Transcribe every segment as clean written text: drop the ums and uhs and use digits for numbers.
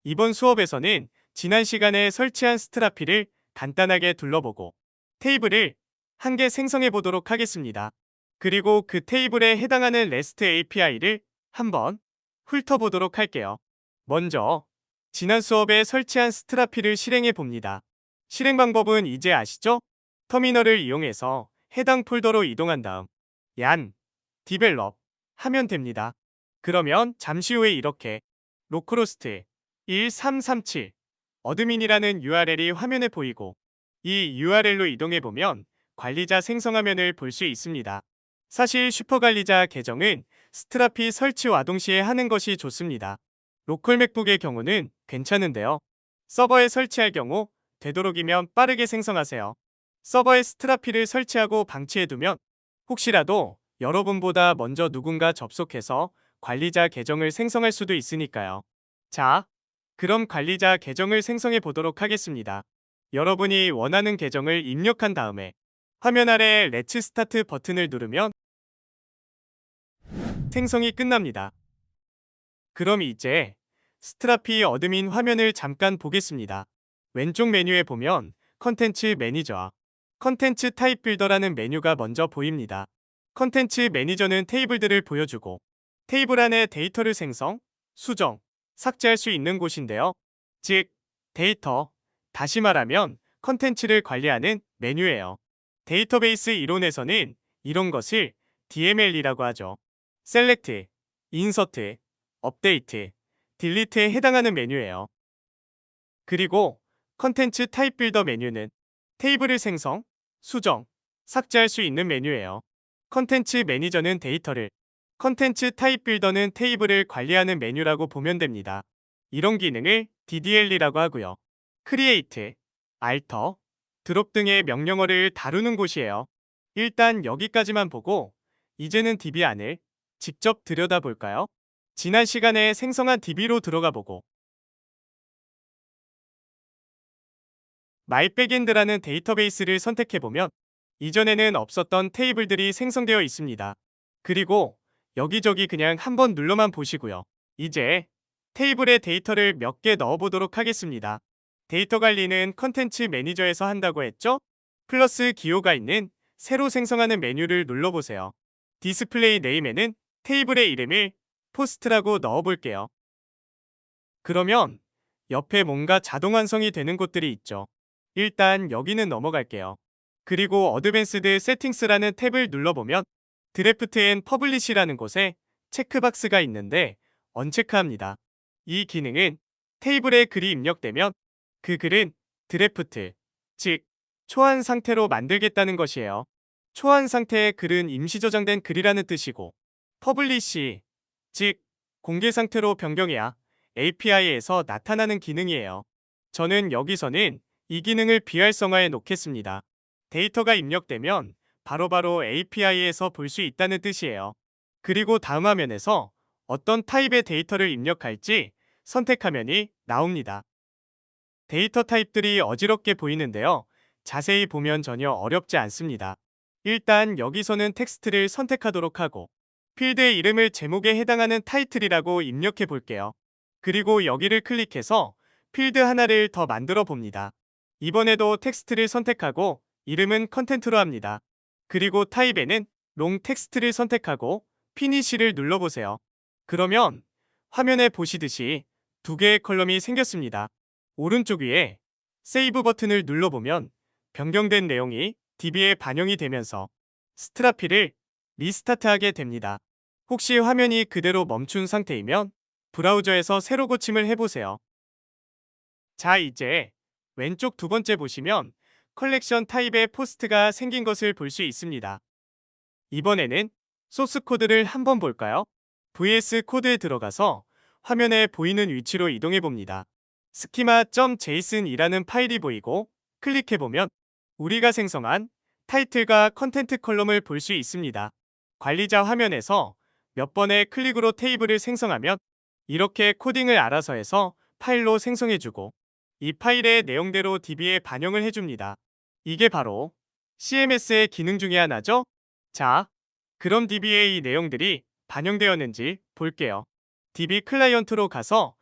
이번 수업에서는 지난 시간에 설치한 스트라피를 간단하게 둘러보고 테이블을 한 개 생성해 보도록 하겠습니다. 그리고 그 테이블에 해당하는 REST API를 한번 훑어보도록 할게요. 먼저 지난 수업에 설치한 스트라피를 실행해 봅니다. 실행 방법은 이제 아시죠? 터미널을 이용해서 해당 폴더로 이동한 다음 얀 디벨롭 하면 됩니다. 그러면 잠시 후에 이렇게 로컬호스트 1337 어드민이라는 URL이 화면에 보이고 이 URL로 이동해보면 관리자 생성 화면을 볼 수 있습니다. 사실 슈퍼관리자 계정은 스트라피 설치 와동 시에 하는 것이 좋습니다. 로컬 맥북의 경우는 괜찮은데요. 서버에 설치할 경우 되도록이면 빠르게 생성하세요. 서버에 스트라피를 설치하고 방치해두면 혹시라도 여러분보다 먼저 누군가 접속해서 관리자 계정을 생성할 수도 있으니까요. 자, 그럼 관리자 계정을 생성해 보도록 하겠습니다. 여러분이 원하는 계정을 입력한 다음에 화면 아래 렛츠 스타트 버튼을 누르면 생성이 끝납니다. 그럼 이제 스트라피 어드민 화면을 잠깐 보겠습니다. 왼쪽 메뉴에 보면 컨텐츠 매니저와 컨텐츠 타입 빌더라는 메뉴가 먼저 보입니다. 컨텐츠 매니저는 테이블들을 보여주고 테이블 안에 데이터를 생성, 수정, 삭제할 수 있는 곳인데요. 즉, 데이터, 다시 말하면 컨텐츠를 관리하는 메뉴예요. 데이터베이스 이론에서는 이런 것을 DML이라고 하죠. 셀렉트, 인서트, 업데이트, 딜리트에 해당하는 메뉴예요. 그리고 컨텐츠 타입 빌더 메뉴는 테이블을 생성, 수정, 삭제할 수 있는 메뉴예요. 컨텐츠 매니저는 데이터를, 컨텐츠 타입 빌더는 테이블을 관리하는 메뉴라고 보면 됩니다. 이런 기능을 DDL이라고 하고요. 크리에이트, 알터, 드롭 등의 명령어를 다루는 곳이에요. 일단 여기까지만 보고 이제는 DB 안을 직접 들여다볼까요? 지난 시간에 생성한 DB로 들어가 보고 마이 백엔드라는 데이터베이스를 선택해보면 이전에는 없었던 테이블들이 생성되어 있습니다. 그리고 여기저기 그냥 한번 눌러만 보시고요. 이제 테이블에 데이터를 몇 개 넣어보도록 하겠습니다. 데이터 관리는 컨텐츠 매니저에서 한다고 했죠? 플러스 기호가 있는 새로 생성하는 메뉴를 눌러보세요. 디스플레이 네임에는 테이블의 이름을 포스트라고 넣어볼게요. 그러면 옆에 뭔가 자동 완성이 되는 곳들이 있죠. 일단 여기는 넘어갈게요. 그리고 어드밴스드 세팅스라는 탭을 눌러보면 드래프트 앤 퍼블리시라는 곳에 체크박스가 있는데 언체크합니다. 이 기능은 테이블에 글이 입력되면 그 글은 드래프트, 즉 초안 상태로 만들겠다는 것이에요. 초안 상태의 글은 임시 저장된 글이라는 뜻이고 퍼블리시, 즉 공개 상태로 변경해야 API에서 나타나는 기능이에요. 저는 여기서는 이 기능을 비활성화해 놓겠습니다. 데이터가 입력되면 바로바로 API에서 볼 수 있다는 뜻이에요. 그리고 다음 화면에서 어떤 타입의 데이터를 입력할지 선택 화면이 나옵니다. 데이터 타입들이 어지럽게 보이는데요. 자세히 보면 전혀 어렵지 않습니다. 일단 여기서는 텍스트를 선택하도록 하고 필드의 이름을 제목에 해당하는 타이틀이라고 입력해 볼게요. 그리고 여기를 클릭해서 필드 하나를 더 만들어 봅니다. 이번에도 텍스트를 선택하고 이름은 컨텐트로 합니다. 그리고 타입에는 롱 텍스트를 선택하고 피니시를 눌러보세요. 그러면 화면에 보시듯이 두 개의 컬럼이 생겼습니다. 오른쪽 위에 세이브 버튼을 눌러보면 변경된 내용이 DB에 반영이 되면서 스트라피를 리스타트하게 됩니다. 혹시 화면이 그대로 멈춘 상태이면 브라우저에서 새로 고침을 해보세요. 자, 이제 왼쪽 두 번째 보시면 컬렉션 타입의 포스트가 생긴 것을 볼 수 있습니다. 이번에는 소스 코드를 한번 볼까요? VS 코드에 들어가서 화면에 보이는 위치로 이동해 봅니다. schema.json이라는 파일이 보이고 클릭해보면 우리가 생성한 타이틀과 컨텐트 컬럼을 볼 수 있습니다. 관리자 화면에서 몇 번의 클릭으로 테이블을 생성하면 이렇게 코딩을 알아서 해서 파일로 생성해주고 이 파일의 내용대로 DB에 반영을 해줍니다. 이게 바로 CMS의 기능 중에 하나죠? 자, 그럼 DB에 이 내용들이 반영되었는지 볼게요. DB 클라이언트로 가서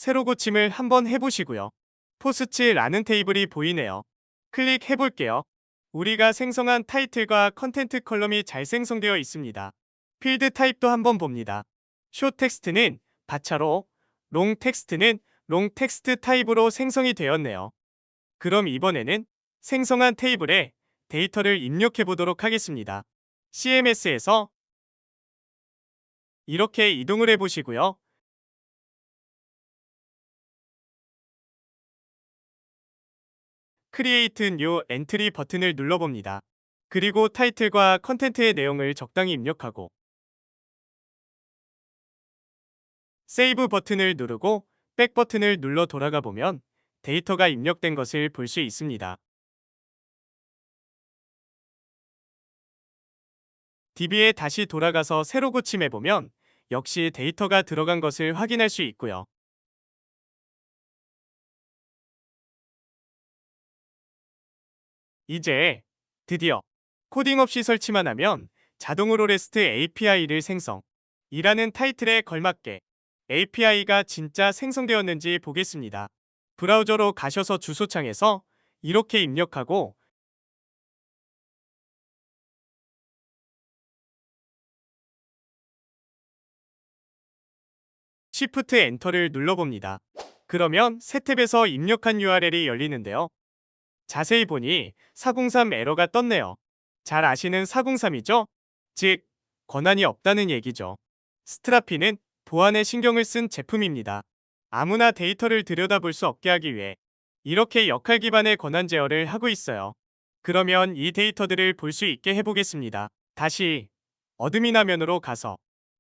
새로 고침을 한번 해보시고요. 포스츠라는 테이블이 보이네요. 클릭해볼게요. 우리가 생성한 타이틀과 컨텐트 컬럼이 잘 생성되어 있습니다. 필드 타입도 한번 봅니다. 숏 텍스트는 바차로, 롱 텍스트는 롱 텍스트 타입으로 생성이 되었네요. 그럼 이번에는 생성한 테이블에 데이터를 입력해 보도록 하겠습니다. CMS에서 이렇게 이동을 해보시고요. Create New Entry 버튼을 눌러봅니다. 그리고 타이틀과 컨텐트의 내용을 적당히 입력하고 세이브 버튼을 누르고 백 버튼을 눌러 돌아가 보면 데이터가 입력된 것을 볼 수 있습니다. DB에 다시 돌아가서 새로 고침해보면 역시 데이터가 들어간 것을 확인할 수 있고요. 이제 드디어 코딩 없이 설치만 하면 자동으로 REST API를 생성. 이라는 타이틀에 걸맞게 API가 진짜 생성되었는지 보겠습니다. 브라우저로 가셔서 주소창에서 이렇게 입력하고 Shift 엔터를 눌러봅니다. 그러면 새 탭에서 입력한 URL이 열리는데요. 자세히 보니 403 에러가 떴네요. 잘 아시는 403이죠? 즉, 권한이 없다는 얘기죠. 스트라피는 보안에 신경을 쓴 제품입니다. 아무나 데이터를 들여다볼 수 없게 하기 위해 이렇게 역할 기반의 권한 제어를 하고 있어요. 그러면 이 데이터들을 볼 수 있게 해보겠습니다. 다시 어드민 화면으로 가서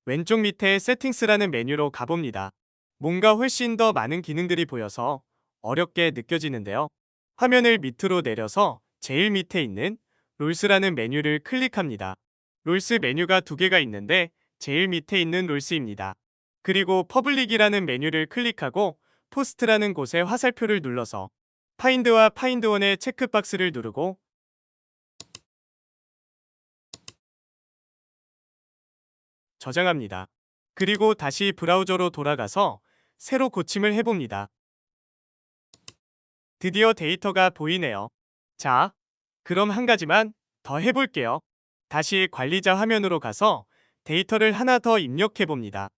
왼쪽 밑에 세팅스라는 메뉴로 가봅니다. 뭔가 훨씬 더 많은 기능들이 보여서 어렵게 느껴지는데요. 화면을 밑으로 내려서 제일 밑에 있는 롤스라는 메뉴를 클릭합니다. 롤스 메뉴가 두 개가 있는데 제일 밑에 있는 롤스입니다. 그리고 퍼블릭이라는 메뉴를 클릭하고 포스트라는 곳에 화살표를 눌러서 파인드와 파인드원의 체크박스를 누르고 저장합니다. 그리고 다시 브라우저로 돌아가서 새로 고침을 해봅니다. 드디어 데이터가 보이네요. 자, 그럼 한 가지만 더 해볼게요. 다시 관리자 화면으로 가서 데이터를 하나 더 입력해봅니다.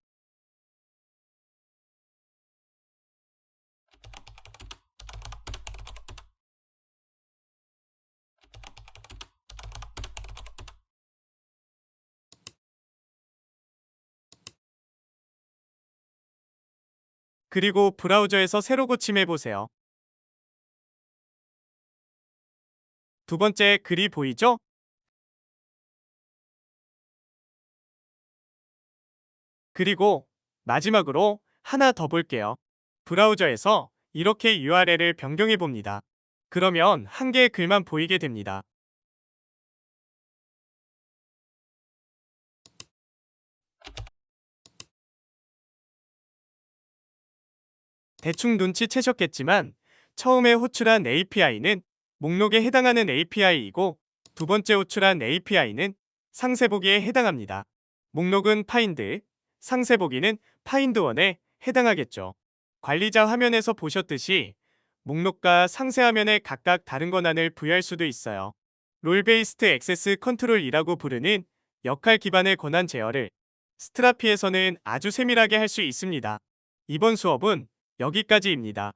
그리고 브라우저에서 새로 고침해보세요. 두 번째 글이 보이죠? 그리고 마지막으로 하나 더 볼게요. 브라우저에서 이렇게 URL을 변경해봅니다. 그러면 한 개의 글만 보이게 됩니다. 대충 눈치채셨겠지만 처음에 호출한 API는 목록에 해당하는 API이고 두 번째 호출한 API는 상세보기에 해당합니다. 목록은 find, 상세보기는 find1에 해당하겠죠. 관리자 화면에서 보셨듯이 목록과 상세 화면에 각각 다른 권한을 부여할 수도 있어요. 롤 베이스드 액세스 컨트롤이라고 부르는 역할 기반의 권한 제어를 스트라피에서는 아주 세밀하게 할 수 있습니다. 이번 수업은 여기까지입니다.